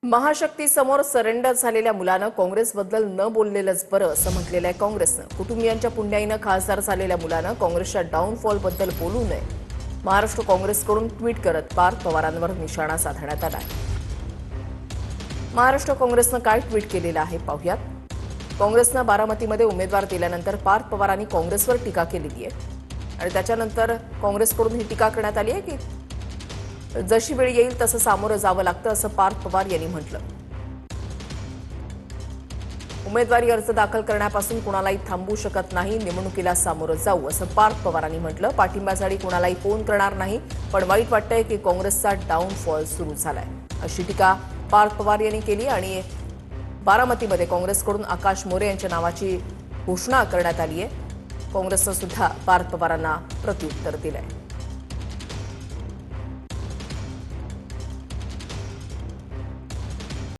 महाशक्ती समोर सरेंडर झालेल्या मुलानं काँग्रेसबद्दल न बोललेलंच बरं असं म्हटलेलं आहे काँग्रेसनं। कुटुंबियांच्या पुण्याईनं खासदार झालेल्या मुलानं काँग्रेसच्या डाऊनफॉलबद्दल बोलू नये, महाराष्ट्र काँग्रेसकडून ट्विट करत पार्थ पवारांवर निशाणा साधण्यात आला आहे। महाराष्ट्र काँग्रेसनं काय ट्विट केलेलं आहे पाहूयात। काँग्रेसनं बारामतीमध्ये उमेदवार दिल्यानंतर पार्थ पवारांनी काँग्रेसवर टीका केलेली आहे आणि त्याच्यानंतर काँग्रेसकडून ही टीका करण्यात आली आहे की जशी वेळ येईल तसं सामोरं जावं लागतं असं पार्थ पवार यांनी म्हटलं। उमेदवारी अर्ज दाखल करण्यापासून कुणालाही थांबवू शकत नाही, निवडणुकीला सामोरं जाऊ असं पार्थ पवारांनी म्हटलं। पाठिंब्यासाठी कुणालाही फोन करणार नाही, पण वाईट वाटतंय की काँग्रेसचा डाऊनफॉल सुरू झालाय अशी टीका पार्थ पवार यांनी केली आणि बारामतीमध्ये काँग्रेसकडून आकाश मोरे यांच्या नावाची घोषणा करण्यात आली आहे। काँग्रेसनं सुद्धा पार्थ पवारांना प्रत्युत्तर दिलंय।